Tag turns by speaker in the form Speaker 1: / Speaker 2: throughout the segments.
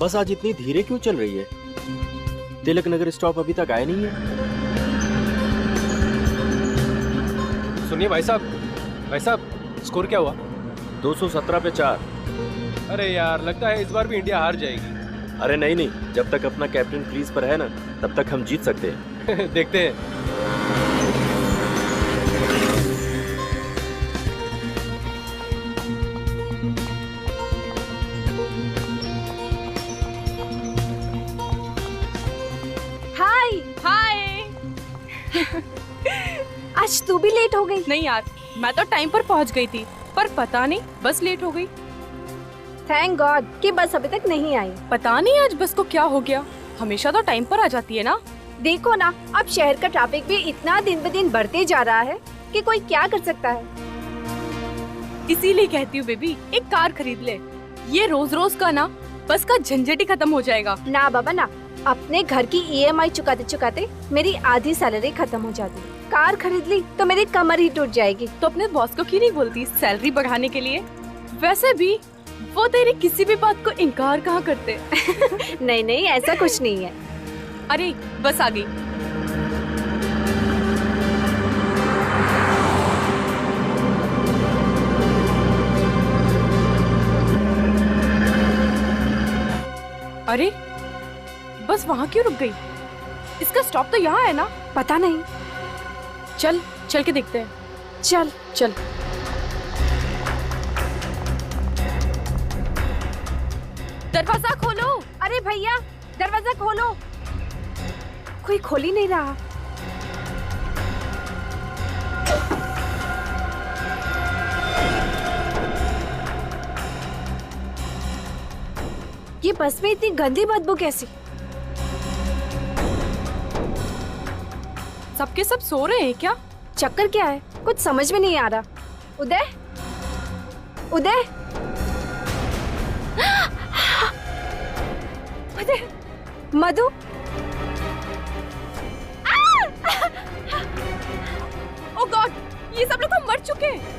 Speaker 1: बस आज इतनी धीरे क्यों चल रही है? तिलक नगर स्टॉप अभी तक आया नहीं है।
Speaker 2: सुनिए भाई साहब, स्कोर क्या हुआ?
Speaker 1: 217 पे 4।
Speaker 2: अरे यार, लगता है इस बार भी इंडिया हार जाएगी।
Speaker 1: अरे नहीं, जब तक अपना कैप्टन क्रीज पर है ना, तब तक हम जीत सकते हैं।
Speaker 2: देखते हैं।
Speaker 3: हाय। आज तू भी लेट हो गई?
Speaker 4: नहीं यार, मैं तो टाइम पर पहुंच गई थी, पर पता नहीं बस लेट हो गई।
Speaker 3: थैंक गॉड कि बस अभी तक नहीं आई।
Speaker 4: पता नहीं आज बस को क्या हो गया, हमेशा तो टाइम पर आ जाती है ना।
Speaker 3: देखो ना, अब शहर का ट्रैफिक भी इतना दिन ब दिन बढ़ते जा रहा है कि कोई क्या कर सकता है।
Speaker 4: इसीलिए कहती हूँ बेबी, एक कार खरीद ले। ये रोज रोज का ना बस का झंझट ही खत्म हो जाएगा।
Speaker 3: ना बाबा ना, अपने घर की EMI चुकाते चुकाते मेरी आधी सैलरी खत्म हो जाती। कार खरीद ली तो मेरी कमर ही टूट जाएगी।
Speaker 4: तो अपने बॉस को क्यों नहीं बोलती सैलरी बढ़ाने के लिए? वैसे भी वो तेरी किसी भी बात को इनकार कहाँ करते।
Speaker 3: नहीं, ऐसा कुछ नहीं है।
Speaker 4: अरे बस आ गई। अरे बस वहाँ क्यों रुक गई? इसका स्टॉप तो यहाँ है ना?
Speaker 3: पता नहीं,
Speaker 4: चल के देखते हैं।
Speaker 3: चल।
Speaker 4: दरवाजा खोलो।
Speaker 3: अरे भैया, दरवाजा खोलो। कोई खोल ही नहीं रहा। ये बस में इतनी गंदी बदबू कैसी?
Speaker 4: सबके सब सो रहे हैं क्या?
Speaker 3: चक्कर क्या है, कुछ समझ में नहीं आ रहा। उदय, मधु,
Speaker 4: ओह गॉड, ये सब लोग तो मर चुके हैं।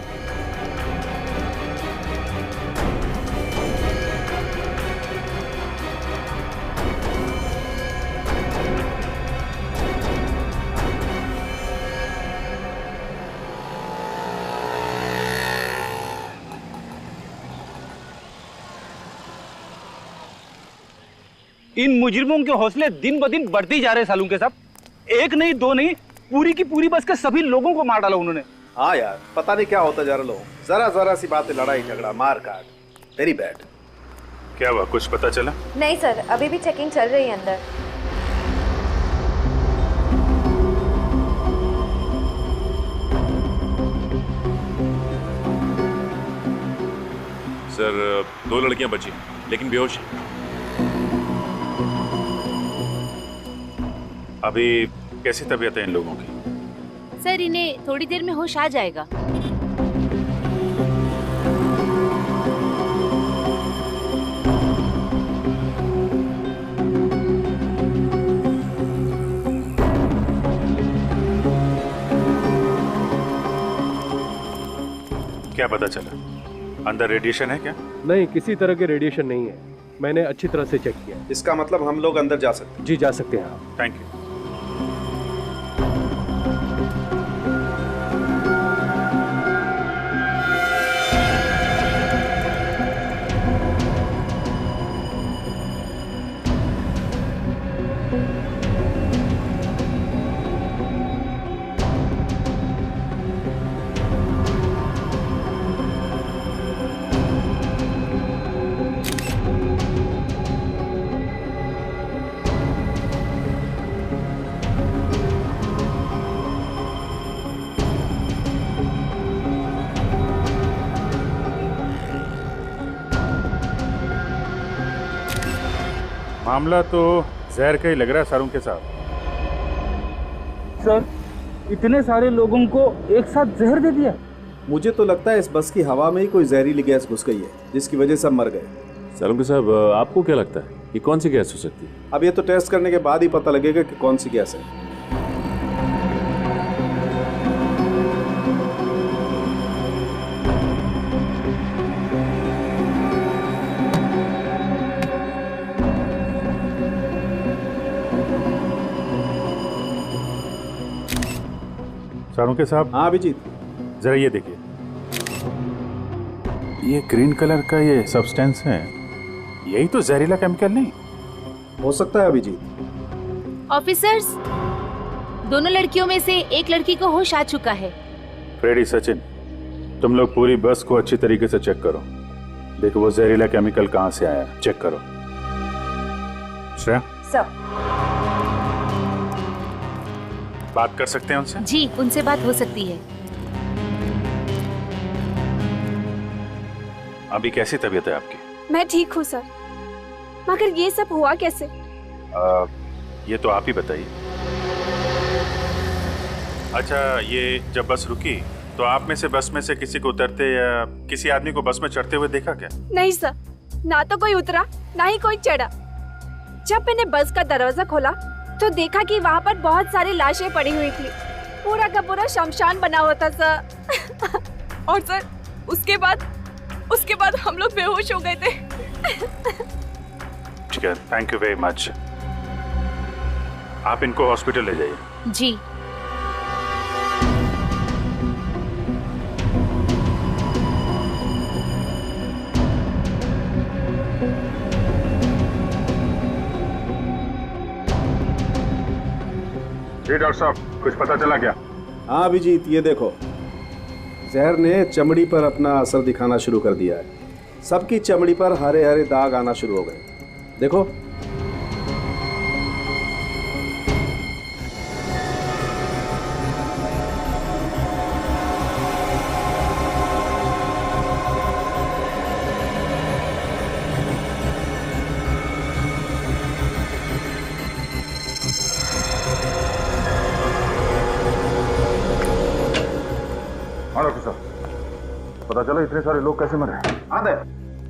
Speaker 5: इन मुजरिमों के हौसले दिन ब दिन बढ़ते जा रहे सालू के साहब। एक नहीं, दो नहीं, पूरी की पूरी बस के सभी लोगों को मार डाला उन्होंने।
Speaker 6: हाँ यार, पता नहीं क्या होता जा रहा लोग। जरा सी बात है, लड़ाई झगड़ा मार काट। Very bad.
Speaker 7: क्या हुआ, कुछ पता चला?
Speaker 8: नहीं सर, अभी भी चेकिंग चल रही है अंदर।
Speaker 7: सर, 2 लड़कियां बची लेकिन बेहोश हैं। अभी कैसी तबीयत है इन लोगों की?
Speaker 8: सर, इन्हें थोड़ी देर में होश आ जाएगा।
Speaker 7: क्या पता चला? अंदर रेडिएशन है क्या?
Speaker 2: नहीं, किसी तरह के रेडिएशन नहीं है। मैंने अच्छी तरह से चेक किया।
Speaker 6: इसका मतलब हम लोग अंदर जा सकते हैं?
Speaker 2: जी जा सकते हैं आप।
Speaker 7: Thank you. मामला तो जहर का ही लग रहा है सारों के साथ।
Speaker 5: सर, इतने सारे लोगों को एक साथ जहर दे दिया?
Speaker 6: मुझे तो लगता है इस बस की हवा में ही कोई जहरीली गैस घुस गई है, जिसकी वजह से सब मर गए।
Speaker 7: सारों साहब, आपको क्या लगता है कि कौन सी गैस हो सकती है?
Speaker 6: अब ये तो टेस्ट करने के बाद ही पता लगेगा कि कौन सी गैस है।
Speaker 9: सारुके साहब।
Speaker 6: हाँ अभिजीत,
Speaker 9: जरा ये देखिए, ये ग्रीन कलर का ये सब्सटेंस है, यही तो जहरीला केमिकल नहीं
Speaker 6: हो सकता है अभिजीत।
Speaker 8: ऑफिसर्स, दोनों लड़कियों में से एक लड़की को होश आ चुका है।
Speaker 9: फ्रेडी, सचिन, तुम लोग पूरी बस को अच्छी तरीके से चेक करो, देखो वो जहरीला केमिकल कहां से आया, चेक करो। श्रेया,
Speaker 8: सर।
Speaker 9: बात कर सकते हैं उनसे?
Speaker 8: जी, उनसे बात हो सकती है।
Speaker 9: अभी कैसी तबीयत है आपकी?
Speaker 3: मैं ठीक हूँ सर, मगर ये सब हुआ कैसे?
Speaker 9: ये तो आप ही बताइए। अच्छा, ये जब बस रुकी तो आप में से बस में से किसी को उतरते या किसी आदमी को बस में चढ़ते हुए देखा क्या?
Speaker 3: नहीं सर, ना तो कोई उतरा ना ही कोई चढ़ा। जब मैंने बस का दरवाजा खोला तो देखा कि वहाँ पर बहुत सारी लाशें पड़ी हुई थी, पूरा का पूरा शमशान बना हुआ था सर।
Speaker 4: और सर उसके बाद हम लोग बेहोश हो गए थे।
Speaker 9: ठीक है, थैंक यू वेरी मच। आप इनको हॉस्पिटल ले जाइए।
Speaker 8: जी।
Speaker 9: जी डॉक्टर साहब, कुछ पता चला क्या?
Speaker 6: हाँ अभिजीत, ये देखो, जहर ने चमड़ी पर अपना असर दिखाना शुरू कर दिया है। सबकी चमड़ी पर हरे हरे दाग आना शुरू हो गए, देखो।
Speaker 9: हाँ डॉक्टर साहब, पता चला इतने सारे लोग कैसे मरे?
Speaker 5: हाँ दे,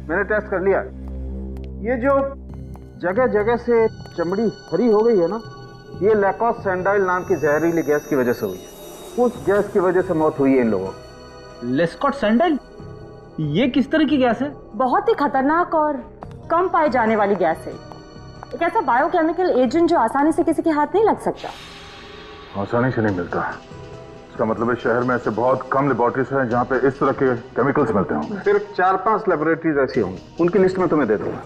Speaker 5: मैंने टेस्ट कर लिया। ये जो जगह जगह से चमड़ी हरी हो गई है ना, ये लैकोस सैंडाइल नाम की जहरीली गैस की वजह से हुई है। उस गैस की वजह से मौत हुई है इन लोगों की।
Speaker 10: लेस्कॉट सैंडाइल, ये किस तरह की गैस है?
Speaker 11: बहुत ही खतरनाक और कम पाई जाने वाली गैस है। एक ऐसा बायोकेमिकल एजेंट जो आसानी से किसी के हाथ नहीं लग सकता।
Speaker 9: आसानी से नहीं मिलता, इसका मतलब है शहर में ऐसे बहुत कम लेबोरेटरीज हैं जहाँ पे इस तरह के केमिकल्स मिलते होंगे।
Speaker 5: सिर्फ 4-5 लेबोरेटरीज ऐसी होंगी, उनकी लिस्ट में तुम्हें दे दूंगा।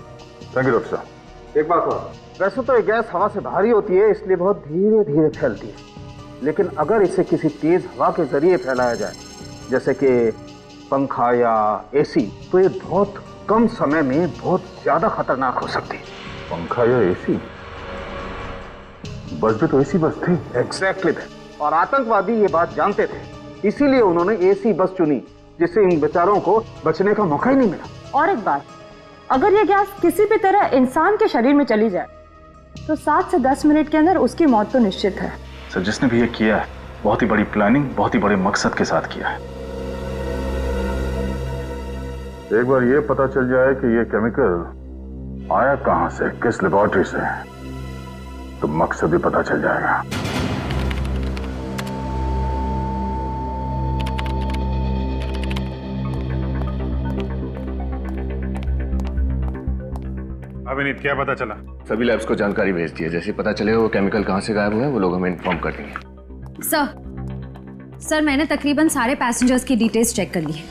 Speaker 9: थैंक यू डॉक्टर साहब।
Speaker 5: एक बात और, वैसे तो ये गैस हवा से भारी होती है, इसलिए बहुत धीरे धीरे फैलती है, लेकिन अगर इसे किसी तेज हवा के जरिए फैलाया जाए, जैसे कि पंखा या एसी, तो ये बहुत कम समय में बहुत ज्यादा खतरनाक हो सकती है।
Speaker 9: पंखा या एसी? बस भी तो एसी बस थी।
Speaker 5: एग्जैक्टली थे, और आतंकवादी ये बात जानते थे, इसीलिए उन्होंने एसी बस चुनी, जिससे इन बेचारों को बचने का मौका ही नहीं मिला।
Speaker 11: और एक बात, अगर ये गैस किसी भी तरह इंसान के शरीर में चली जाए तो 7 से 10 मिनट के अंदर उसकी मौत तो निश्चित है।
Speaker 9: सर, जिसने भी ये किया है बहुत ही बड़ी प्लानिंग, बहुत ही बड़े मकसद के साथ किया है। एक बार ये पता चल जाए कि ये केमिकल आया कहां से, किस लेबोरेटरी से, तो मकसद भी पता चल जाएगा। अभिनीत, क्या पता चला?
Speaker 12: सभी लैब्स को जानकारी भेज दी है, जैसे पता चले वो केमिकल कहां से गायब हुआ है वो लोग हमें इन्फॉर्म कर देंगे।
Speaker 13: सर मैंने तकरीबन सारे पैसेंजर्स की डिटेल्स चेक कर ली है।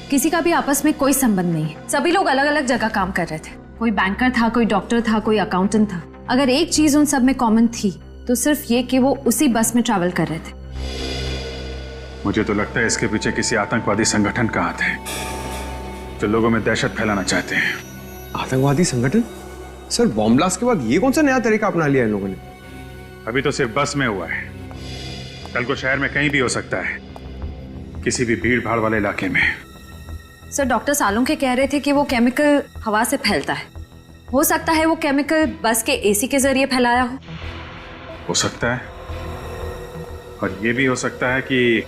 Speaker 13: किसी का भी आपस में कोई संबंध नहीं है। सभी लोग अलग अलग जगह काम कर रहे थे। कोई बैंकर था, कोई डॉक्टर था, कोई अकाउंटेंट था। अगर एक चीज उन सब में कॉमन थी तो सिर्फ ये कि वो उसी बस में ट्रैवल कर रहे थे।
Speaker 9: मुझे तो लगता है इसके पीछे किसी आतंकवादी संगठन का हाथ है जो लोगों में दहशत फैलाना चाहते हैं।
Speaker 14: आतंकवादी संगठन? सर, बॉम्ब ब्लास्ट के बाद ये कौन सा नया तरीका अपना लिया इन लोगों ने?
Speaker 9: अभी तो सिर्फ बस में हुआ है, कल को शहर में कहीं भी हो सकता है, किसी भी भीड़ भाड़ वाले इलाके में।
Speaker 13: सर, डॉक्टर सालुंके कह रहे थे कि वो केमिकल हवा से फैलता है। हो सकता है वो केमिकल बस के एसी के जरिए फैलाया
Speaker 9: हो सकता है, और ये भी हो सकता है कि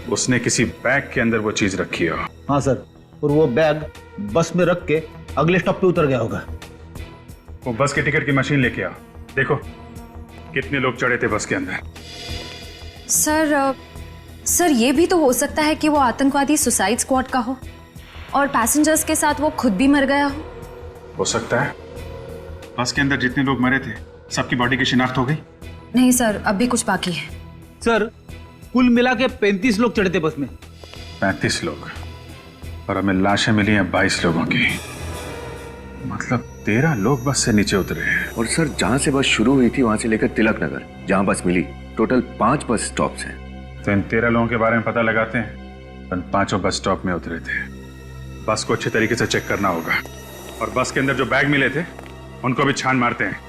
Speaker 9: उसने किसी बैग के अंदर वो चीज रखी हो।
Speaker 10: हाँ सर, और वो बैग बस में रख के अगले स्टॉप पे उतर गया होगा।
Speaker 9: वो बस के टिकट की मशीन लेके आओ, देखो कितने लोग चढ़े थे बस के अंदर।
Speaker 13: सर ये भी तो हो सकता है कि वो आतंकवादी सुसाइड स्क्वाड का हो और पैसेंजर्स के साथ वो खुद भी मर गया
Speaker 9: हो सकता है। बस के अंदर जितने लोग मरे थे सबकी बॉडी की शिनाख्त हो गई?
Speaker 13: नहीं सर, अब भी कुछ बाकी है।
Speaker 10: सर,
Speaker 15: कुल मिला के 35 लोग चढ़े थे बस में।
Speaker 9: 35 लोग, और हमें लाशें मिली हैं 22 लोगों की। मतलब 13 लोग बस से नीचे उतरे हैं।
Speaker 12: और सर, जहां से बस शुरू हुई थी वहां से लेकर तिलक नगर जहां बस मिली, टोटल 5 बस स्टॉप्स हैं।
Speaker 9: तो इन 13 लोगों के बारे में पता लगाते हैं। उन 5 बस स्टॉप में उतरे थे। बस को अच्छे तरीके से चेक करना होगा, और बस के अंदर जो बैग मिले थे उनको भी छान मारते हैं।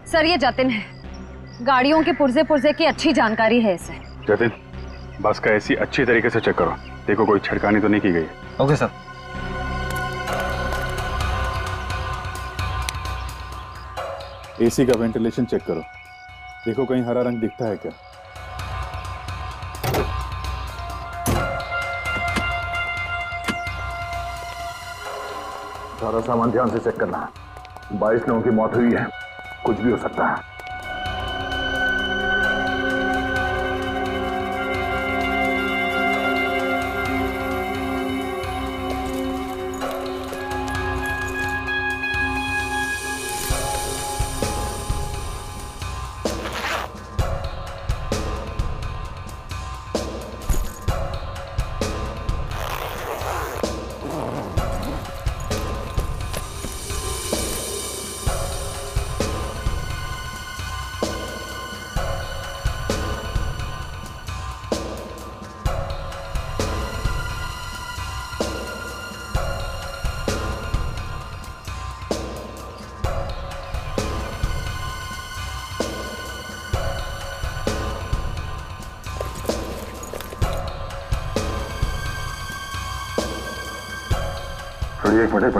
Speaker 13: सर ये जतिन है, गाड़ियों के पुर्जे पुर्जे की अच्छी जानकारी है इसे।
Speaker 9: जतिन, बस का एसी अच्छी तरीके से चेक करो, देखो कोई छड़कानी तो नहीं की गई।
Speaker 15: Okay sir.
Speaker 9: एसी का वेंटिलेशन चेक करो, देखो कहीं हरा रंग दिखता है क्या।
Speaker 5: सारा सामान ध्यान से चेक करना। 22 लोगों की मौत हुई है, कुछ भी हो सकता है। एक मिनट,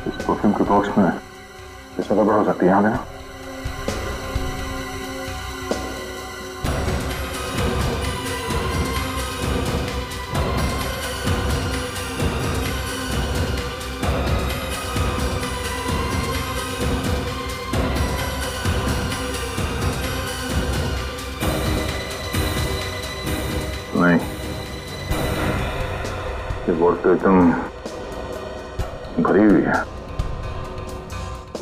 Speaker 5: इस परफ्यूम के बॉक्स में ऐसा गड़बड़ हो सकती है। यहाँ देना। नहीं, ये बोर्ड तो एकदम भरी हुई है,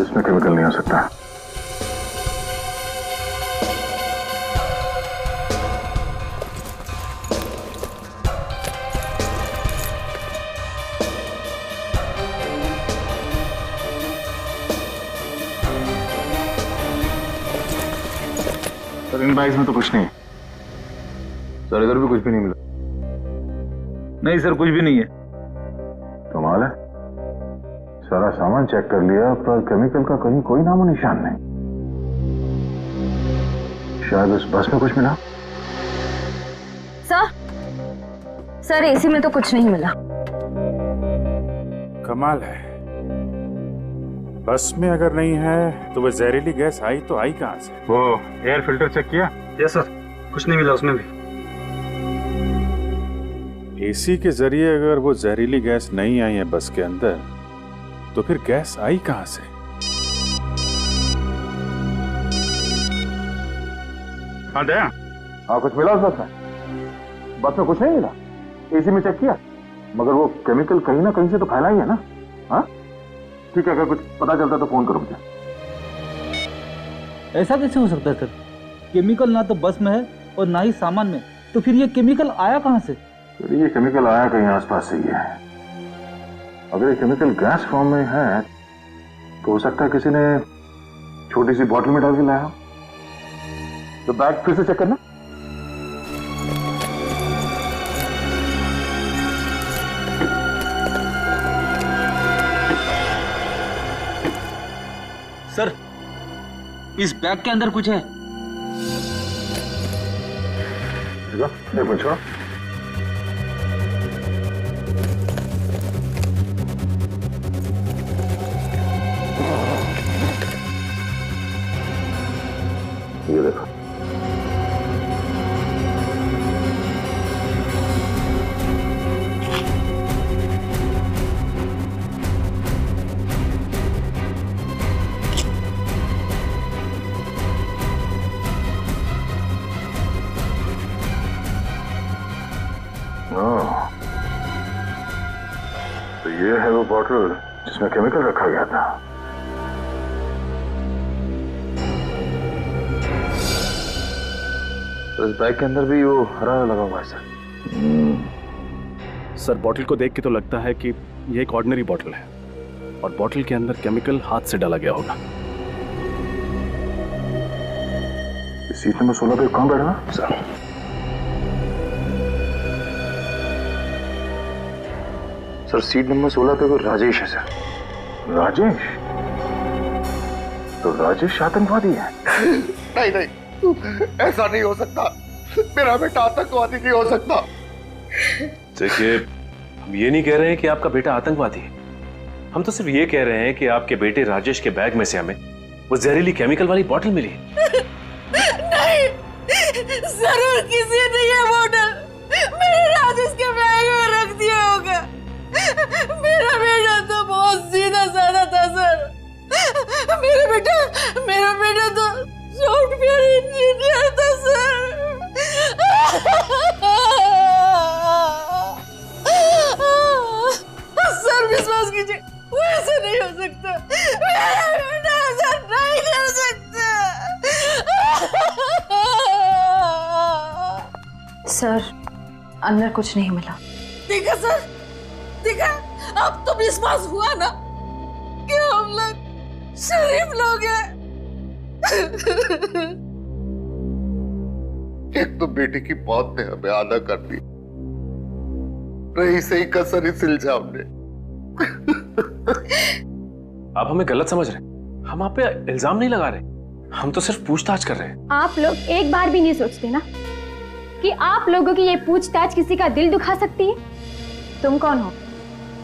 Speaker 5: इसमें केमिकल नहीं हो सकता। सर, इन बैग्स में तो कुछ नहीं। सर, इधर भी कुछ भी नहीं मिला।
Speaker 15: नहीं सर, कुछ भी नहीं है।
Speaker 5: कमाल है, सारा सामान चेक कर लिया पर केमिकल का कहीं कोई नामो निशान नहीं। शायद उस बस में कुछ मिला।
Speaker 13: सर एसी में तो कुछ नहीं मिला।
Speaker 9: कमाल है, बस में अगर नहीं है तो वो जहरीली गैस आई तो आई कहां से? वो एयर फिल्टर चेक किया?
Speaker 15: यस सर, कुछ नहीं मिला उसमें भी।
Speaker 9: एसी के जरिए अगर वो जहरीली गैस नहीं आई है बस के अंदर, तो फिर गैस आई कहां से? हाँ दया,
Speaker 5: हाँ कुछ मिला उस बस में? बस में कुछ नहीं मिला। एसी में चेक किया, मगर वो केमिकल कहीं ना कहीं से तो फैला ही है ना। हाँ ठीक है, अगर कुछ पता चलता तो फोन करो मुझे।
Speaker 15: ऐसा कैसे हो सकता है सर? केमिकल ना तो बस में है और ना ही सामान में, तो फिर ये केमिकल आया कहां से?
Speaker 5: ये केमिकल आया कहीं आसपास से ही है। अगर ये केमिकल गैस फॉर्म में है तो हो सकता है किसी ने छोटी सी बॉटल में डाल के लाया। तो बैग फिर से चेक करना।
Speaker 15: सर, इस बैग के अंदर कुछ है।
Speaker 5: एक मिनट छोड़ो। ये देखो, ये है वो बॉटल जिसमें केमिकल रखा गया था। तो इस बैग के अंदर भी वो हरा लगा हुआ है सर।
Speaker 2: सर बॉटल को देख के तो लगता है कि ये एक ऑर्डिनरी बॉटल है और बॉटल के अंदर केमिकल हाथ से डाला गया होगा।
Speaker 5: सीट नंबर 16 पे कौन बैठा सर? सर सीट नंबर 16 पे वो राजेश है सर। राजेश? तो राजेश आतंकवादी है?
Speaker 16: नहीं नहीं, ऐसा नहीं हो सकता। मेरा बेटा आतंकवादी नहीं हो सकता।
Speaker 7: देखिए, हम ये नहीं कह रहे हैं कि आपका बेटा आतंकवादी है। हम तो सिर्फ ये कह रहे हैं कि आपके बेटे राजेश के बैग में से हमें वो जहरीली केमिकल वाली बोतल मिली।
Speaker 17: नहीं, जरूर किसी ने ये बोतल मेरे राजेश के बैग में रख दिया होगा। मेरा बेटा तो बहुत सीधा साधा था सर। मेरा बेटा तो सॉफ्टवेयर इंजीनियर था सर। सर विश्वास कीजिए, वो ऐसा नहीं हो सकता। मेरा बेटा ऐसा नहीं कर सकता।
Speaker 13: सर अंदर कुछ नहीं मिला।
Speaker 17: देखा सर, देखा, अब तो विश्वास हुआ ना कि हम लोग शरीफ लोग हैं।
Speaker 16: एक तो बेटी की मौत ने हमें आधा कर दी, रही सही कसर इस इल्जाम ने।
Speaker 7: आप हमें गलत समझ रहे हैं। हम आप पे इल्जाम नहीं लगा रहे, हम तो सिर्फ पूछताछ कर रहे हैं।
Speaker 18: आप लोग एक बार भी नहीं सोचते ना कि आप लोगों की ये पूछताछ किसी का दिल दुखा सकती है? तुम कौन हो?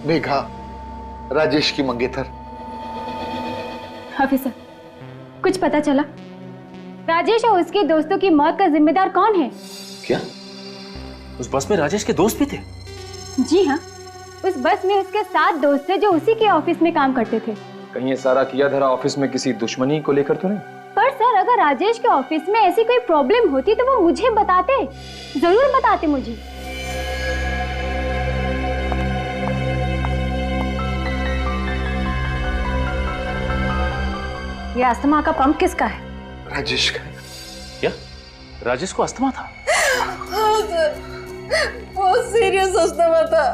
Speaker 16: मेघा, राजेश की मंगेतर।
Speaker 18: ऑफिसर, कुछ पता चला? राजेश और उसके दोस्तों की मौत का जिम्मेदार कौन है?
Speaker 7: क्या उस बस में राजेश के दोस्त भी थे?
Speaker 18: जी हाँ, उस बस में उसके 7 दोस्त थे जो उसी के ऑफिस में काम करते थे।
Speaker 19: कहीं ये सारा किया धरा ऑफिस में किसी दुश्मनी को लेकर तो नहीं?
Speaker 18: पर सर, अगर राजेश के ऑफिस में ऐसी कोई प्रॉब्लम होती तो वो मुझे बताते, जरूर बताते मुझे।
Speaker 13: ये अस्थमा का पंप किसका है?
Speaker 16: राजेश का।
Speaker 7: क्या राजेश को अस्थमा था?
Speaker 17: हाँ सर, बहुत सीरियस अस्थमा था।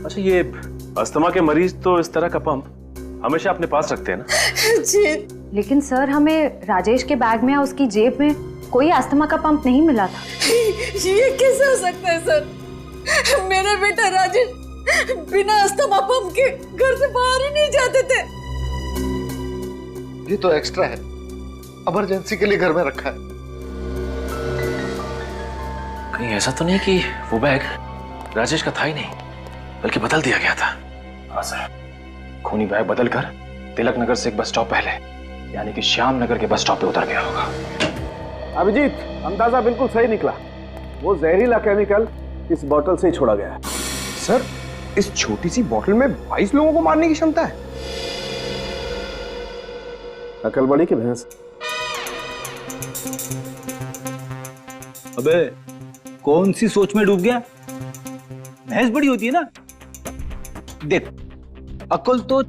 Speaker 7: अच्छा, ये अस्थमा के मरीज तो इस तरह का पंप हमेशा अपने पास रखते हैं ना?
Speaker 17: जी।
Speaker 13: लेकिन सर, हमें राजेश के बैग में या उसकी जेब में कोई अस्थमा का पंप नहीं मिला था।
Speaker 17: ये कैसे हो सकता है सर? मेरा बेटा राजेश बिना अस्थमा पंप के घर से बाहर ही नहीं जाते थे।
Speaker 16: ये तो एक्स्ट्रा है, इमरजेंसी के लिए घर में रखा है।
Speaker 7: कहीं ऐसा तो नहीं कि वो बैग राजेश का था ही नहीं, बल्कि बदल दिया गया था? हाँ सर, खूनी बैग बदल कर तिलक नगर से एक बस स्टॉप पहले, यानी कि श्याम नगर के बस स्टॉप पे उतर गया होगा।
Speaker 5: अभिजीत, अंदाजा बिल्कुल सही निकला। वो जहरीला केमिकल इस बोतल से ही छोड़ा गया है।
Speaker 14: सर, इस छोटी सी बोतल में 22 लोगों को मारने की क्षमता है।
Speaker 5: अकल बड़ी की भैंस।
Speaker 15: अबे कौन सी सोच में डूब गया? भैंस बड़ी होती है ना। देख, अकल तो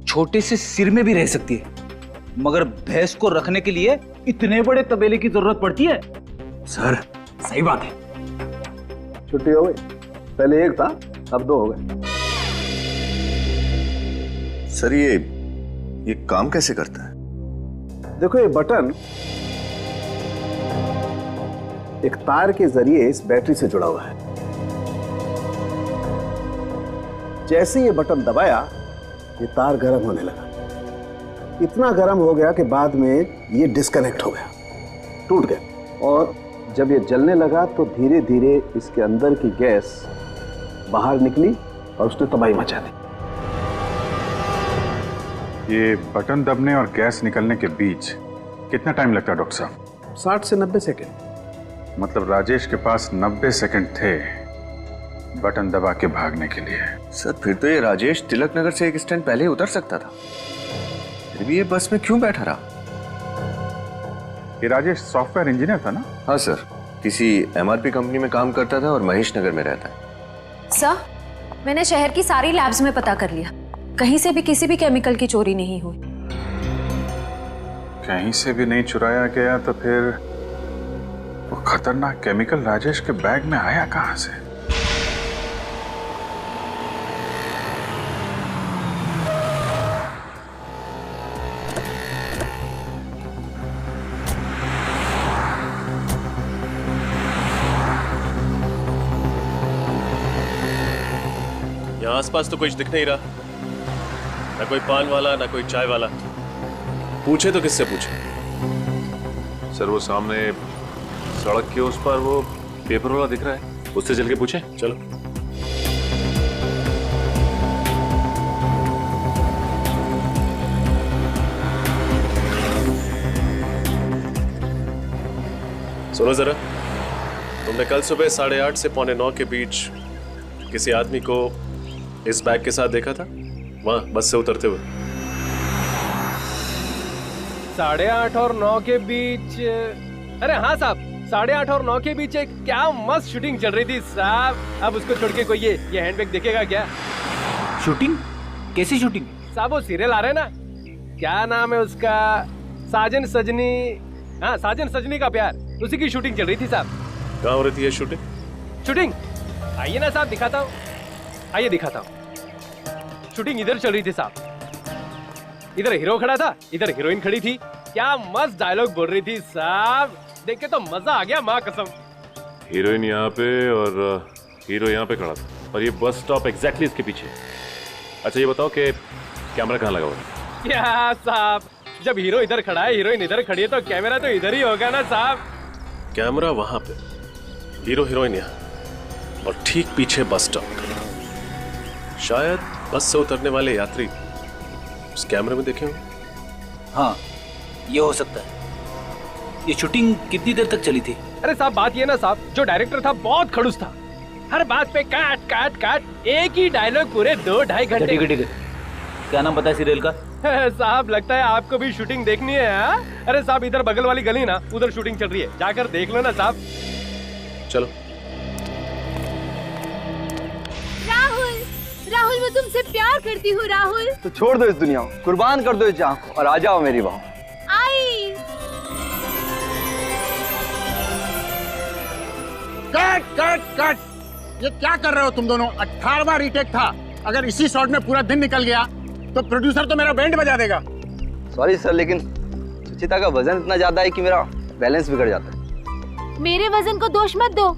Speaker 15: छोटे से सिर में भी रह सकती है, मगर भैंस को रखने के लिए इतने बड़े तबेले की जरूरत पड़ती है।
Speaker 14: सर सही बात है।
Speaker 5: छुट्टी हो गई, पहले एक था अब 2 हो गए।
Speaker 12: सर ये काम कैसे करता है?
Speaker 5: देखो, ये बटन एक तार के जरिए इस बैटरी से जुड़ा हुआ है। जैसे ये बटन दबाया, ये तार गर्म होने लगा। इतना गर्म हो गया कि बाद में ये डिस्कनेक्ट हो गया, टूट गया। और जब ये जलने लगा तो धीरे धीरे इसके अंदर की गैस बाहर निकली और उसने तबाही मचा दी।
Speaker 9: ये बटन दबने और गैस निकलने के बीच कितना टाइम लगता है डॉक्टर साहब?
Speaker 5: 60 से 90 सेकेंड।
Speaker 9: मतलब राजेश के पास 90 सेकंड थे बटन दबा के भागने के लिए।
Speaker 12: सर फिर तो ये राजेश तिलक नगर से एक स्टैंड पहले उतर सकता था, फिर भी ये बस में क्यों बैठा रहा?
Speaker 9: ये राजेश सॉफ्टवेयर इंजीनियर था ना?
Speaker 12: हाँ सर, किसी MRP कंपनी में काम करता था और महेश नगर में रहता है।
Speaker 13: सर, मैंने शहर की सारी लैब्स में पता कर लिया, कहीं से भी किसी भी केमिकल की चोरी नहीं हुई।
Speaker 9: कहीं से भी नहीं चुराया गया तो फिर वो खतरनाक केमिकल राजेश के बैग में आया कहां से?
Speaker 2: यहाँ आसपास तो कुछ दिख नहीं रहा, ना कोई पान वाला ना कोई चाय वाला। पूछे तो किससे पूछे?
Speaker 12: सर वो सामने सड़क के उस पर वो पेपर वाला दिख रहा है, उससे चल के पूछे। चलो।
Speaker 2: सुनो जरा, तुमने कल सुबह 8:30 से 8:45 के बीच किसी आदमी को इस बैग के साथ देखा था वहां बस से उतरते हुए?
Speaker 20: 8:30 और 9 के बीच? अरे हाँ साहब, 8:30 और 9 के बीच एक क्या मस्त शूटिंग चल रही थी साहब। अब उसको छोड़ के कोई ये हैंडबैग देखेगा क्या?
Speaker 15: शूटिंग? कैसी शूटिंग?
Speaker 20: साहब वो सीरियल आ रहा है ना, क्या नाम है उसका, साजन सजनी। हाँ, साजन सजनी का प्यार, उसी की शूटिंग चल रही थी साहब।
Speaker 2: कहाँ हो रही थी ये शूटिंग?
Speaker 20: शूटिंग आइए ना साहब, दिखाता हूँ, आइए दिखाता हूँ। शूटिंग इधर चल रही थी साहब, इधर हीरो खड़ा था, इधर हीरोइन खड़ी थी। क्या मस्त डायलॉग बोल रही थी साहब, देख के तो मजा आ गया माँ कसम।
Speaker 12: हीरोइन यहाँ पे और हीरो यहाँ पे खड़ा था, और ये बस स्टॉप एग्जैक्टली इसके पीछे। अच्छा ये बताओ कि कैमरा कहाँ लगा हुआ है?
Speaker 20: क्या साहब, जब हीरो इधर खड़ा है, हीरोइन इधर खड़ी है, तो कैमरा तो इधर ही होगा ना साहब।
Speaker 2: कैमरा वहां पे, हीरो हीरोइन यहाँ, और ठीक पीछे बस स्टॉप। शायद बस से उतरने वाले यात्री उस कैमरे में देखे होंगे।
Speaker 15: हाँ, ये हो सकता है। ये शूटिंग कितनी देर तक चली थी?
Speaker 20: अरे साहब बात ये ना साहब, जो डायरेक्टर था बहुत खड़ूस था, हर बात पे काट काट काट, एक ही डायलॉग पूरे 2-2.5 घंटे।
Speaker 15: ठीक है, क्या नाम पता है सीरियल का?
Speaker 20: साहब लगता है आपको भी शूटिंग देखनी है। हाँ? अरे साहब इधर बगल वाली गली ना, उधर शूटिंग चल रही है, जाकर देख लो ना साहब।
Speaker 2: चलो।
Speaker 8: राहुल मैं तुमसे प्यार करती हूँ राहुल।
Speaker 21: तो छोड़ दो इस दुनिया को, कुर्बान कर दो इस जान को और आ जाओ मेरी बाहों।
Speaker 8: आई।
Speaker 22: कट कट कट, ये क्या कर रहे हो तुम दोनों? 18वां रीटेक था, अगर इसी शॉट में पूरा दिन निकल गया तो प्रोड्यूसर तो मेरा बैंड बजा देगा।
Speaker 21: सॉरी सर, लेकिन सुचिता का वजन इतना ज्यादा है कि मेरा बैलेंस बिगड़ जाता है।
Speaker 8: मेरे वजन को दोष मत दो,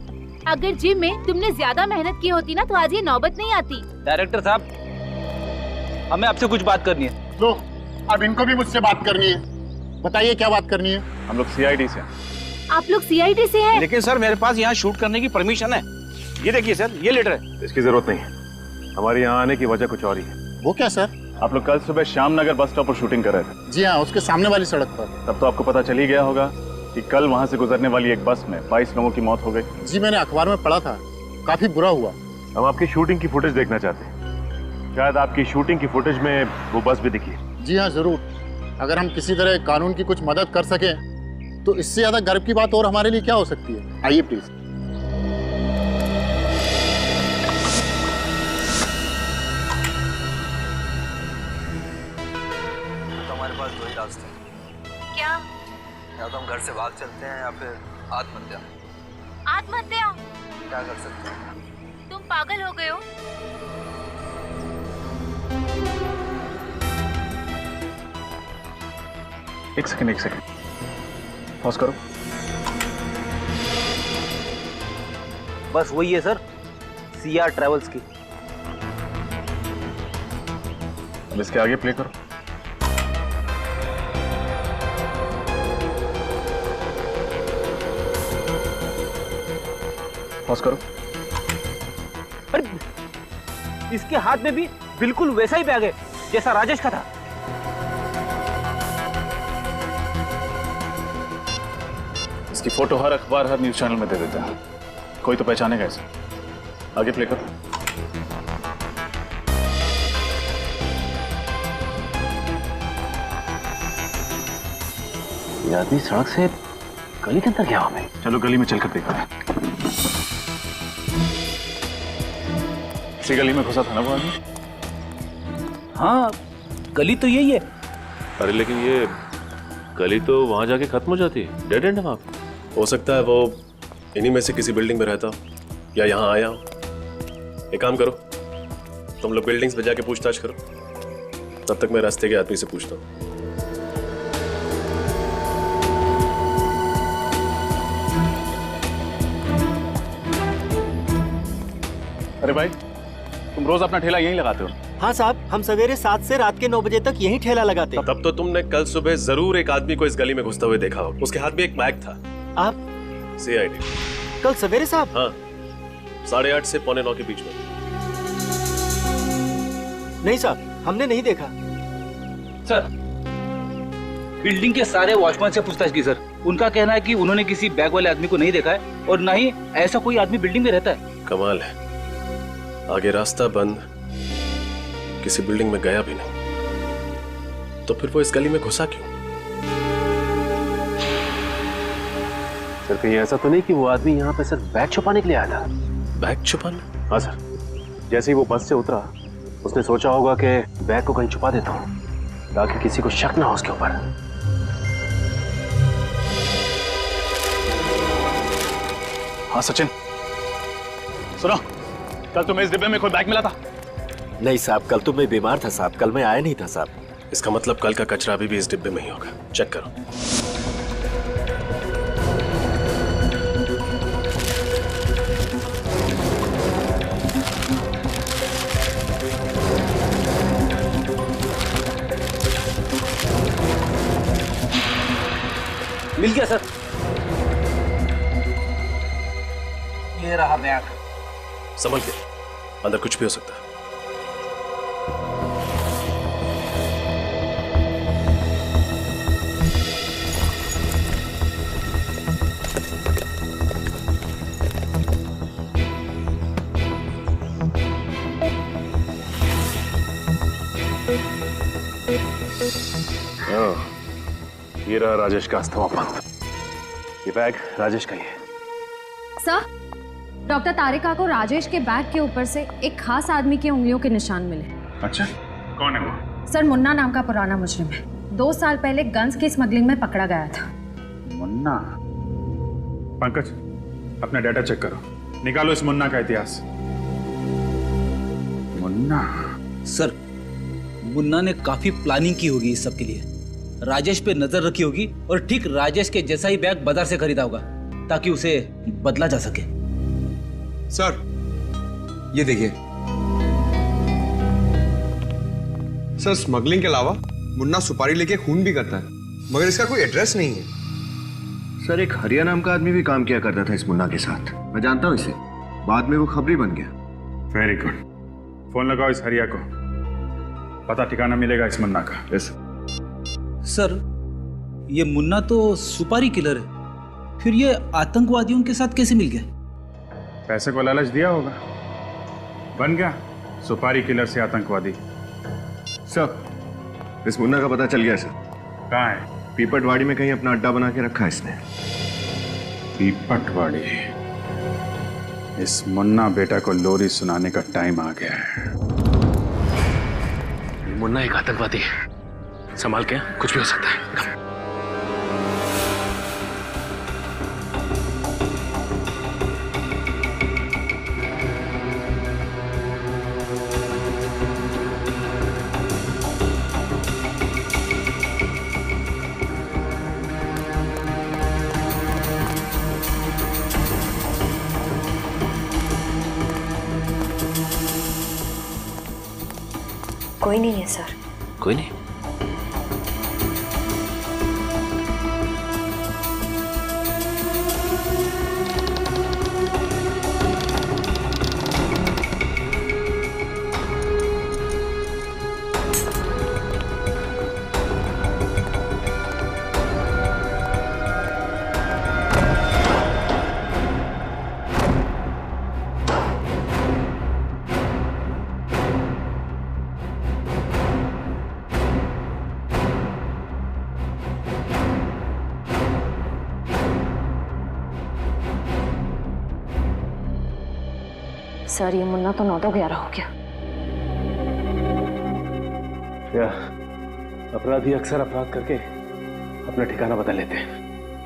Speaker 8: अगर जिम में तुमने ज्यादा मेहनत की होती ना तो आज ये नौबत नहीं आती।
Speaker 15: डायरेक्टर साहब, हमें आपसे कुछ बात करनी है।
Speaker 22: लो, अब इनको भी मुझसे बात करनी है, बताइए क्या बात करनी है?
Speaker 12: हम लोग CID से।
Speaker 8: आप लोग CID से हैं?
Speaker 15: लेकिन सर मेरे पास यहाँ शूट करने की परमिशन है। ये देखिए सर, ये लेटर है।
Speaker 12: इसकी जरूरत नहीं है, हमारे यहाँ आने की वजह कुछ और ही है।
Speaker 22: वो क्या सर?
Speaker 2: आप लोग कल सुबह श्यामनगर बस स्टॉप पर शूटिंग कर रहे थे?
Speaker 22: जी हाँ, उसके सामने वाली सड़क पर।
Speaker 2: तब तो आपको पता चल ही गया होगा कि कल वहां से गुजरने वाली एक बस में 22 लोगों की मौत हो गई।
Speaker 22: जी मैंने अखबार में पढ़ा था, काफी बुरा हुआ।
Speaker 12: हम आपकी शूटिंग की फुटेज देखना चाहते हैं, शायद आपकी शूटिंग की फुटेज में वो बस भी दिखी।
Speaker 22: जी हाँ जरूर, अगर हम किसी तरह कानून की कुछ मदद कर सकें तो इससे ज्यादा गर्व की बात और हमारे लिए क्या हो सकती है। आइए प्लीज।
Speaker 21: हमारे पास दो ही रास्ते हैं।
Speaker 8: क्या?
Speaker 21: या तो हम घर से भाग चलते हैं या फिर आत्महत्या।
Speaker 8: आत्महत्या?
Speaker 21: क्या कर सकते हैं?
Speaker 8: तुम पागल हो गए हो?
Speaker 2: एक सेकंड, पॉज करो।
Speaker 15: बस वही है सर, CR ट्रेवल्स की।
Speaker 2: अब इसके आगे प्ले करो। पॉज करो।
Speaker 15: अरे इसके हाथ में भी बिल्कुल वैसा ही बैग है जैसा राजेश का था।
Speaker 2: इसकी फोटो हर अखबार, हर न्यूज चैनल में दे देता है, कोई तो पहचानेगा इसे। आगे प्ले करो।
Speaker 15: ये आदमी सड़क से गली के अंदर गया हुआ है।
Speaker 2: चलो गली में चलकर देखते हैं।
Speaker 7: इसी गली में घुसा था ना वो आदमी?
Speaker 15: हाँ, गली तो यही है।
Speaker 12: अरे लेकिन ये गली तो वहां जाके खत्म हो जाती है, डेड एंड है वहां पे।
Speaker 2: हो सकता है वो इन्हीं में से किसी बिल्डिंग में रहता हो या यहाँ आया हो। एक काम करो, तुम लोग बिल्डिंग्स पे जाके पूछताछ करो, तब तक मैं रास्ते के आदमी से पूछता हूँ।
Speaker 7: अरे भाई, तुम रोज अपना ठेला यहीं लगाते हो?
Speaker 1: हाँ साहब, हम सवेरे 7 से रात के 9 बजे तक यहीं ठेला लगाते हैं।
Speaker 2: तब तो तुमने कल सुबह जरूर एक आदमी को इस गली में घुसते हुए देखा हो। उसके हाथ में एक मैग था।
Speaker 1: आप
Speaker 2: CID।
Speaker 1: कल सवेरे साहब?
Speaker 2: हाँ, 8:30 से 8:45 के बीच में।
Speaker 1: नहीं साहब, हमने नहीं देखा।
Speaker 15: सर, बिल्डिंग के सारे वॉचमैन से पूछताछ की सर। उनका कहना है कि उन्होंने किसी बैग वाले आदमी को नहीं देखा है और ना ही ऐसा कोई आदमी बिल्डिंग में रहता है।
Speaker 2: कमाल है, आगे रास्ता बंद, किसी बिल्डिंग में गया भी नहीं, तो फिर वो इस गली में घुसा क्यों?
Speaker 7: सर कहीं ऐसा तो नहीं कि वो आदमी यहाँ पे सिर्फ बैग छुपाने के लिए आया था?
Speaker 2: बैग छुपाने?
Speaker 7: हाँ सर, जैसे ही वो बस से उतरा उसने सोचा होगा कि बैग को कहीं छुपा देता हूँ ताकि किसी को शक ना हो उसके ऊपर। हाँ सचिन, सुनो, कल तुम्हें इस डिब्बे में कोई बैग मिला था?
Speaker 1: नहीं साहब, कल तो मैं बीमार था साहब, कल मैं आया नहीं था साहब।
Speaker 2: इसका मतलब कल का कचरा अभी भी इस डिब्बे में ही होगा। चेक करो।
Speaker 15: मिल गया सर। ये रहा बैग।
Speaker 2: संभल के, अंदर कुछ भी हो सकता है।
Speaker 7: ये रहा राजेश का अस्थमा पंप। ये बैग राजेश का ही है।
Speaker 13: सर, डॉक्टर तारिका को राजेश के बैग के ऊपर से एक खास आदमी की उंगलियों के निशान मिले।
Speaker 9: अच्छा, कौन है वो?
Speaker 13: सर, मुन्ना नाम का पुराना मुजरिम है। 2 साल पहले गन्स की स्मगलिंग में पकड़ा गया था।
Speaker 9: मुन्ना? पंकज, अपना डाटा चेक करो, निकालो इस मुन्ना का इतिहास। मुन्ना?
Speaker 15: सर, मुन्ना ने काफी प्लानिंग की होगी इस सब के लिए। राजेश पे नजर रखी होगी और ठीक राजेश के जैसा ही बैग बाजार से खरीदा होगा ताकि उसे बदला जा सके।
Speaker 14: सर, ये देखिए। सर, स्मगलिंग के अलावा मुन्ना सुपारी लेके खून भी करता है, मगर इसका कोई एड्रेस नहीं है।
Speaker 3: सर, एक हरिया नाम का आदमी भी काम किया करता था इस मुन्ना के साथ। मैं जानता हूँ इसे, बाद में वो खबरी बन गया।
Speaker 9: वेरी गुड, फोन लगाओ इस हरिया को, पता ठिकाना मिलेगा इस मुन्ना का।
Speaker 3: यस
Speaker 15: सर, ये मुन्ना तो सुपारी किलर है, फिर ये आतंकवादियों के साथ कैसे मिल गया?
Speaker 9: पैसे को लालच दिया होगा, बन गया सुपारी किलर से आतंकवादी।
Speaker 3: सर, इस मुन्ना का पता चल गया सर।
Speaker 9: कहाँ है?
Speaker 3: पीपटवाड़ी में कहीं अपना अड्डा बना के रखा है इसने।
Speaker 9: पीपटवाड़ी? इस मुन्ना बेटा को लोरी सुनाने का टाइम आ गया है।
Speaker 7: मुन्ना एक आतंकवादी है, संभाल के, कुछ भी हो सकता है।
Speaker 23: कोई नहीं है सर।
Speaker 7: कोई नहीं?
Speaker 13: सर ये मुन्ना तो 9-11 हो गया।
Speaker 2: या अपराधी अक्सर अपराध करके अपना ठिकाना बदल लेते हैं।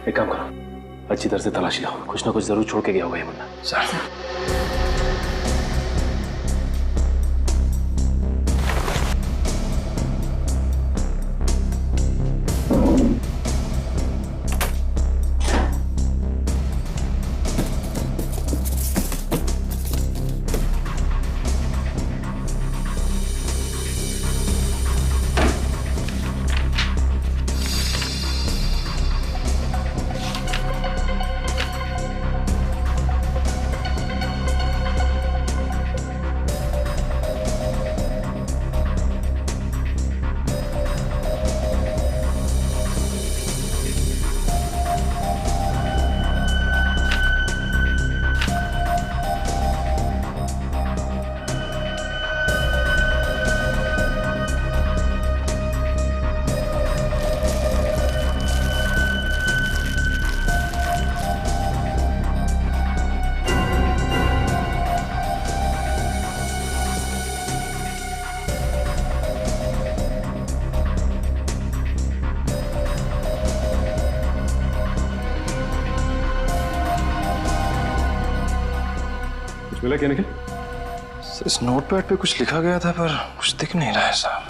Speaker 2: एक काम करो, अच्छी तरह से तलाशी लो, कुछ ना कुछ जरूर छोड़ के गया होगा ये मुन्ना। सर मिला क्या निकल?
Speaker 7: सर इस नोटपैड पे कुछ लिखा गया था पर कुछ दिख नहीं रहा है साहब।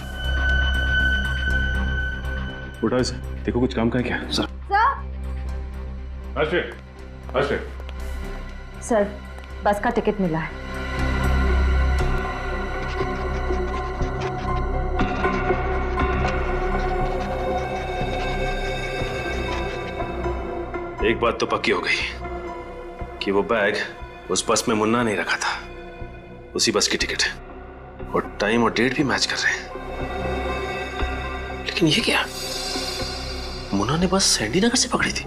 Speaker 2: उठाओ इसे, देखो कुछ काम का है क्या? सर
Speaker 11: सर बस का टिकट मिला है।
Speaker 2: एक बात तो पक्की हो गई कि वो बैग उस बस में मुन्ना नहीं रखा था, उसी बस की टिकट है और टाइम और डेट भी मैच कर रहे हैं। लेकिन ये क्या, मुन्ना ने बस एनडी नगर से पकड़ी थी,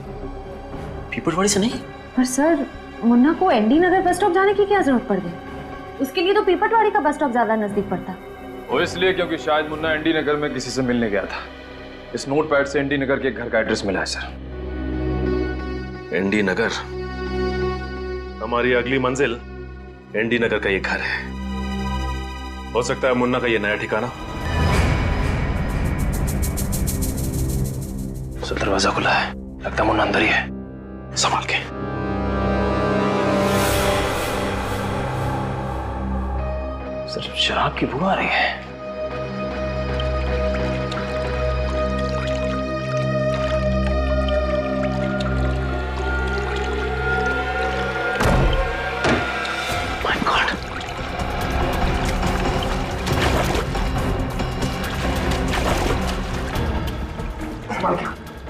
Speaker 2: पीपलवाड़ी से नहीं।
Speaker 13: पर सर मुन्ना को एनडी नगर बस स्टॉप जाने की क्या जरूरत पड़ गई? उसके लिए तो पीपलवाड़ी का बस स्टॉप ज्यादा नजदीक पड़ता।
Speaker 19: वो इसलिए क्योंकि शायद मुन्ना एनडी नगर में किसी से मिलने गया था। इस नोटपैड से एनडी नगर के घर का एड्रेस मिला है सर।
Speaker 2: एनडी नगर, हमारी अगली मंजिल एनडी नगर का ये घर है। हो सकता है मुन्ना का ये नया ठिकाना।
Speaker 7: सर दरवाजा खुला है, लगता है मुन्ना अंदर ही है, संभाल के। सर शराब की बू आ रही है।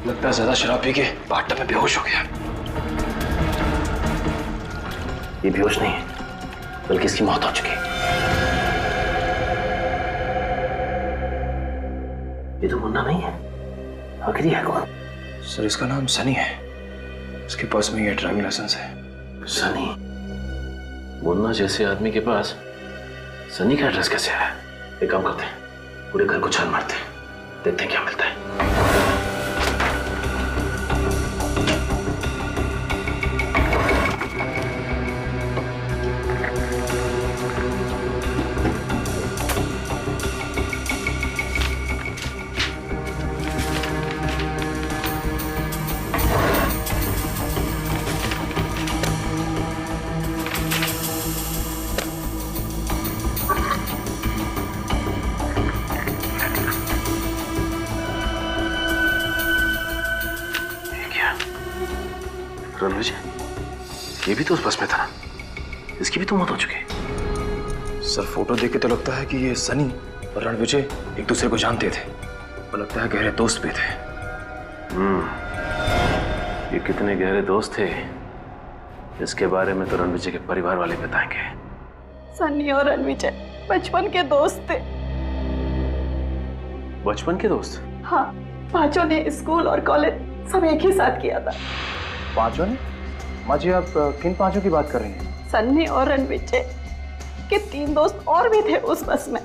Speaker 7: लगता है ज्यादा शराब पी के बाथटब में बेहोश हो गया। ये बेहोश नहीं है, बल्कि इसकी मौत हो चुकी है। ये तो मुन्ना नहीं है, आखिर ये है कौन? सर इसका नाम सनी है, इसके पास में ये ड्राइविंग लाइसेंस है। सनी? मुन्ना जैसे आदमी के पास सनी का एड्रेस कैसे आया? एक काम करते हैं, पूरे घर को छान मारते हैं, देखते हैं क्या मिलता है। रणविजय, ये भी तो उस बस में था, इसकी भी तो मौत हो चुकी है। सर फोटो देख के तो लगता है कि ये सनी और रणविजय एक दूसरे को जानते थे और लगता है गहरे दोस्त भी थे। ये कितने गहरे दोस्त थे इसके बारे में तो रणविजय के परिवार वाले बताएंगे।
Speaker 17: सनी और रणविजय बचपन के दोस्त थे।
Speaker 2: बचपन के दोस्त?
Speaker 17: हाँ, पांचों ने स्कूल और कॉलेज सब एक ही साथ किया था।
Speaker 7: पांचों ने? माँ जी आप किन पांचों की बात कर रही हैं?
Speaker 17: सन्नी और रणविजय के 3 दोस्त और भी थे उस बस में,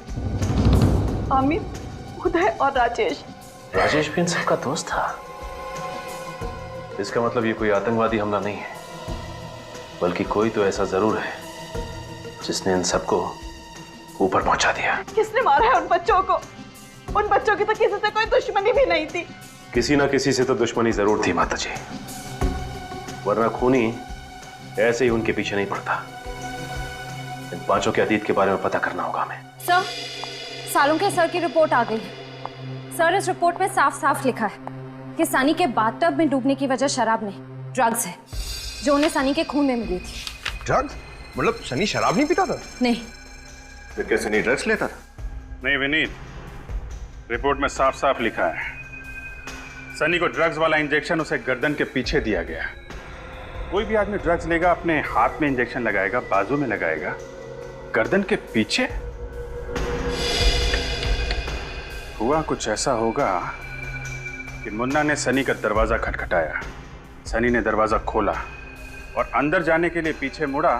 Speaker 17: अमित, उदय और राजेश।
Speaker 2: राजेश भी इन सबका दोस्त था? इसका मतलब ये कोई आतंकवादी हमला नहीं है, बल्कि कोई तो ऐसा जरूर है
Speaker 7: जिसने इन सबको ऊपर पहुंचा दिया।
Speaker 17: किसने मारा है उन बच्चों को? उन बच्चों की तो किसी से कोई दुश्मनी भी नहीं थी।
Speaker 2: किसी ना किसी से तो दुश्मनी जरूर थी माता जी, वरना खूनी ऐसे ही उनके पीछे नहीं पड़ता। इन पांचों के अतीत के बारे में पता करना होगा हमें।
Speaker 13: सर, सालुंके सर की रिपोर्ट आ गई। सर, इस रिपोर्ट में साफ साफ लिखा है कि सनी के बाथटब में डूबने की वजह शराब नहीं, ड्रग्स है, जो उन्हें सनी के खून में मिली थी।
Speaker 14: ड्रग्स? मतलब सनी शराब नहीं पीता था?
Speaker 13: नहीं।
Speaker 3: फिर क्या सनी ड्रग्स लेता था?
Speaker 9: नहीं विनीत, रिपोर्ट में साफ साफ लिखा है सनी को ड्रग्स वाला इंजेक्शन उसे गर्दन के पीछे दिया गया। कोई भी आदमी ड्रग्स लेगा अपने हाथ में इंजेक्शन लगाएगा, बाजू में लगाएगा, गर्दन के पीछे? हुआ कुछ ऐसा होगा कि मुन्ना ने सनी का दरवाजा खटखटाया, सनी ने दरवाजा खोला और अंदर जाने के लिए पीछे मुड़ा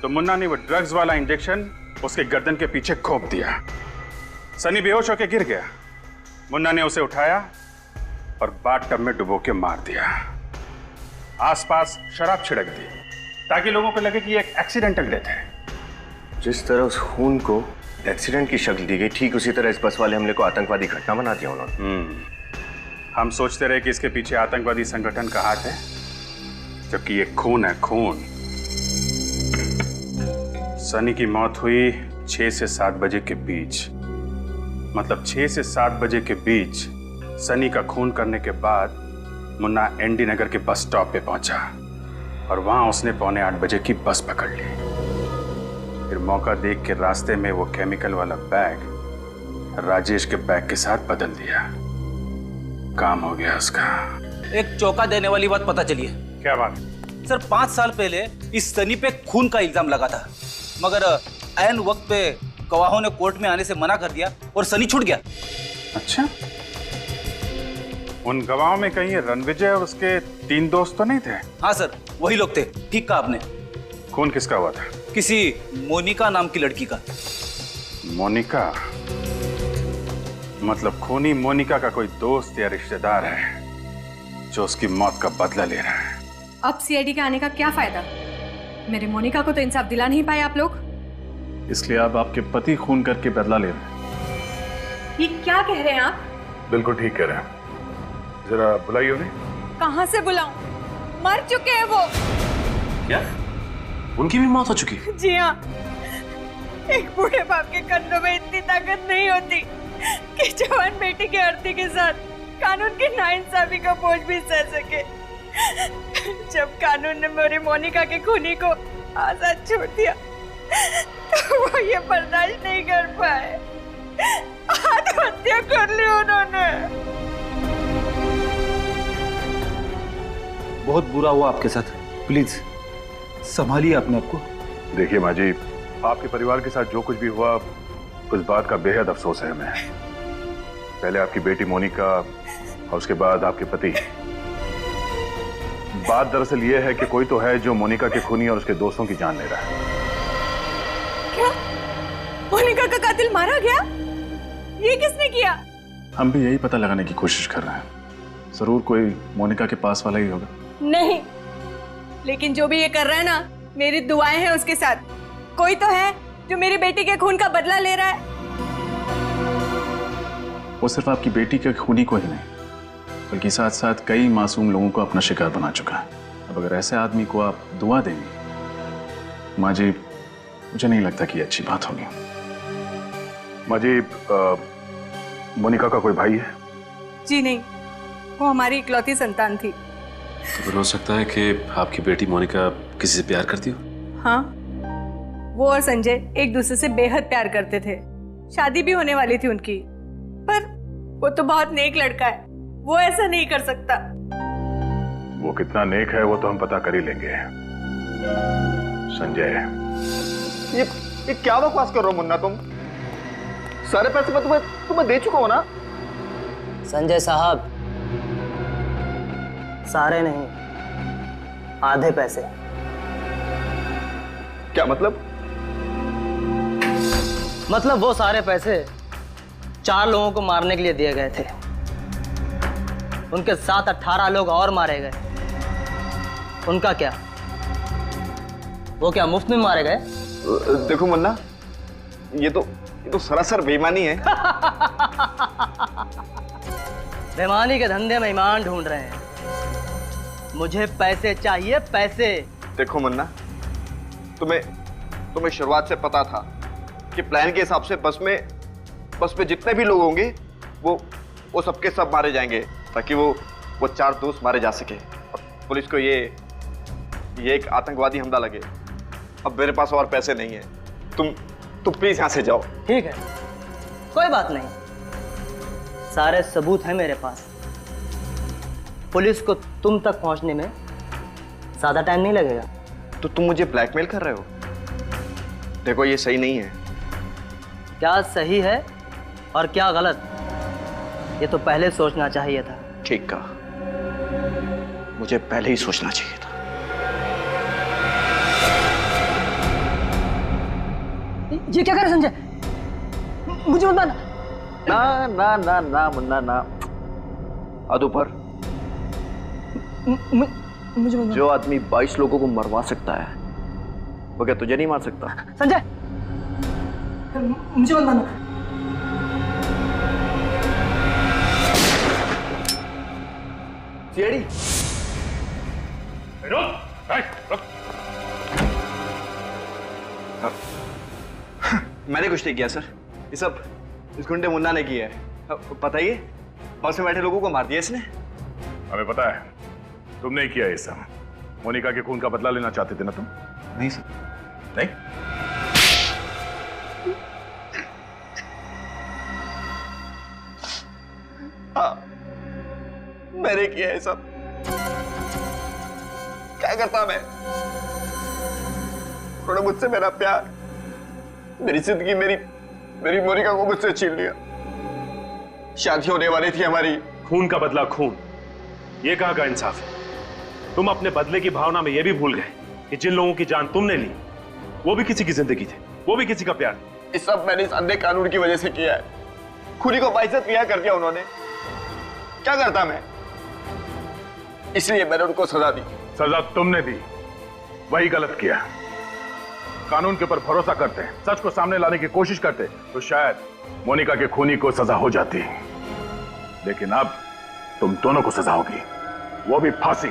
Speaker 9: तो मुन्ना ने वो ड्रग्स वाला इंजेक्शन उसके गर्दन के पीछे घोंप दिया। सनी बेहोश होकर गिर गया। मुन्ना ने उसे उठाया और बाथटब में डुबो के मार दिया। आसपास शराब छिड़क दी ताकि लोगों को लगे कि ये एक एक्सीडेंटल डेथ है।
Speaker 3: जिस तरह उस खून को एक्सीडेंट की शक्ल दी गई, ठीक उसी तरह इस बस वाले हमले को आतंकवादी घटना बना दिया उन्होंने।
Speaker 9: हम सोचते रहे कि इसके पीछे आतंकवादी संगठन का हाथ है, जबकि ये खून है, खून। सनी की मौत हुई 6 से 7 बजे के बीच, मतलब 6 से 7 बजे के बीच सनी का खून करने के बाद मुन्ना एनडी नगर के बस स्टॉप पे पहुंचा और वहां उसने 7:45 बजे की बस पकड़ ली। फिर मौका देख के रास्ते में वो केमिकल वाला बैग राजेश के बैग के साथ बदल दिया। काम हो गया उसका।
Speaker 15: एक चौंका देने वाली बात पता चली है।
Speaker 9: क्या बात?
Speaker 15: सर, 5 साल पहले इस सनी पे खून का इल्जाम लगा था, मगर ऐन वक्त पे गवाहों ने कोर्ट में आने से मना कर दिया और सनी छूट गया।
Speaker 9: अच्छा, उन गवाहों में कहीं रणविजय और उसके 3 दोस्त तो नहीं थे?
Speaker 15: हाँ सर, वही लोग थे। ठीक कहा आपने।
Speaker 9: खून किसका हुआ था?
Speaker 15: किसी मोनिका नाम की लड़की का।
Speaker 9: मोनिका? मतलब खूनी मोनिका का कोई दोस्त या रिश्तेदार है जो उसकी मौत का बदला ले रहा है।
Speaker 4: अब सीआईडी के आने का क्या फायदा? मेरे मोनिका को तो इंसाफ दिला नहीं पाए आप लोग।
Speaker 9: इसलिए आप आपके पति खून करके बदला ले रहे हैं।
Speaker 4: ये क्या कह रहे हैं आप?
Speaker 9: बिल्कुल ठीक कह रहे हैं। जरा बुलाइए उन्हें।
Speaker 4: कहाँ से बुलाऊं? मर चुके हैं वो।
Speaker 2: क्या? उनकी भी मौत हो चुकी?
Speaker 4: जी हाँ। एक बूढ़े बाप के कंधों में इतनी ताकत नहीं होती कि जवान बेटी के अर्थी के साथ कानून की नाइंसाफी का बोझ भी सह सके। जब कानून ने मेरी मोनिका के खूनी को आजाद छोड़ दिया तो वो ये बर्दाश्त नहीं कर पाए, आत्महत्या कर ली उन्होंने।
Speaker 15: बहुत बुरा हुआ आपके साथ, प्लीज संभालिए अपने आप को।
Speaker 9: देखिए माँ जी, आपके परिवार के साथ जो कुछ भी हुआ उस बात का बेहद अफसोस है हमें। पहले आपकी बेटी मोनिका और उसके बाद आपके पति। बात दरअसल ये है कि कोई तो है जो मोनिका के खूनी और उसके दोस्तों की जान ले रहा है।
Speaker 4: क्या? मोनिका का कातिल मारा गया? ये किसने किया?
Speaker 9: हम भी यही पता लगाने की कोशिश कर रहे हैं। जरूर कोई मोनिका के पास वाला ही होगा।
Speaker 4: नहीं, लेकिन जो भी ये कर रहा है ना, मेरी दुआएं हैं उसके साथ। कोई तो है जो मेरी बेटी के खून का बदला ले रहा है।
Speaker 9: वो सिर्फ आपकी बेटी के खूनी को ही नहीं, बल्कि साथ साथ कई मासूम लोगों को अपना शिकार बना चुका है। अब अगर ऐसे आदमी को आप दुआ देंगे, माँ जी, मुझे नहीं लगता कि ये अच्छी बात होगी। माँ जी, मोनिका का कोई भाई है?
Speaker 4: जी नहीं, वो हमारी इकलौती संतान थी।
Speaker 2: तो हो सकता है कि आपकी बेटी मोनिका किसी से प्यार करती हो?
Speaker 4: हाँ, वो और संजय एक दूसरे से बेहद प्यार करते थे। शादी भी होने वाली थी उनकी, पर वो तो बहुत नेक लड़का है, वो ऐसा नहीं कर सकता।
Speaker 9: वो कितना नेक है वो तो हम पता कर ही लेंगे। संजय,
Speaker 5: ये क्या बकवास कर रहे हो मुन्ना तुम? सारे पैसे मैं तुम्हें दे चुका हूं ना।
Speaker 6: संजय साहब, सारे नहीं, आधे पैसे।
Speaker 5: क्या मतलब?
Speaker 6: मतलब वो सारे पैसे 4 लोगों को मारने के लिए दिए गए थे। उनके साथ 18 लोग और मारे गए। उनका क्या? वो क्या मुफ्त में मारे गए?
Speaker 21: देखो मुन्ना, ये तो सरासर बेईमानी है।
Speaker 6: बेईमानी के धंधे में ईमान ढूंढ रहे हैं। मुझे पैसे चाहिए, पैसे।
Speaker 21: देखो मुन्ना, तुम्हें शुरुआत से पता था कि प्लान के हिसाब से बस में जितने भी लोग होंगे वो सबके सब मारे जाएंगे, ताकि वो 4 दोस्त मारे जा सके। अब पुलिस को ये एक आतंकवादी हमला लगे। अब मेरे पास और पैसे नहीं है, तुम प्लीज यहां से जाओ।
Speaker 6: ठीक है, कोई बात नहीं, सारे सबूत हैं मेरे पास। पुलिस को तुम तक पहुंचने में ज्यादा टाइम नहीं लगेगा।
Speaker 21: तो तुम मुझे ब्लैकमेल कर रहे हो? देखो ये सही नहीं है।
Speaker 6: क्या सही है और क्या गलत, ये तो पहले सोचना चाहिए था।
Speaker 21: ठीक कहा, मुझे पहले ही सोचना चाहिए था।
Speaker 6: ये क्या कर रहे संजय? मुझे मत मारना।
Speaker 21: ना ना ना ना मुन्ना ना, अदुपर
Speaker 6: मुझे मत।
Speaker 21: जो आदमी 22 लोगों को मरवा सकता है वो क्या तुझे नहीं मार सकता?
Speaker 6: संजय, मुझे मत मारना।
Speaker 21: सीआईडी, मैंने कुछ नहीं किया सर, ये सब इस गुंडे मुन्ना ने किया है। बताइए, बस में बैठे लोगों को मार दिया इसने।
Speaker 9: हमें पता है तुमने ही किया ये सब। मोनिका के खून का बदला लेना चाहते थे ना तुम?
Speaker 21: नहीं सर।
Speaker 9: नहीं?
Speaker 21: हाँ, मैंने किया है सब। क्या करता मैं? उन्होंने मुझसे मेरा प्यार, मेरी जिंदगी, मेरी मोनिका को मुझसे छीन लिया। शादी होने वाली थी हमारी।
Speaker 2: खून का बदला खून, ये कहाँ का इंसाफ है? तुम अपने बदले की भावना में यह भी भूल गए कि जिन लोगों की जान तुमने ली वो भी किसी की जिंदगी थी, वो भी किसी का प्यार।
Speaker 21: इस सब मैंने इस अंधे कानून की वजह से किया है। खुली को बाइज्जत किया कर दिया उन्होंने। क्या करता मैं? इसलिए मैंने उनको सजा दी।
Speaker 9: सजा तुमने दी, वही गलत किया। कानून के ऊपर भरोसा करते, सच को सामने लाने की कोशिश करते तो शायद मोनिका के खूनी को सजा हो जाती, लेकिन अब तुम दोनों को सजा होगी, वो भी फांसी।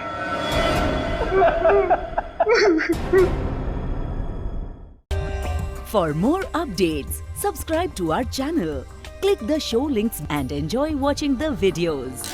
Speaker 10: For more updates, subscribe to our channel, click the show links and enjoy watching the videos.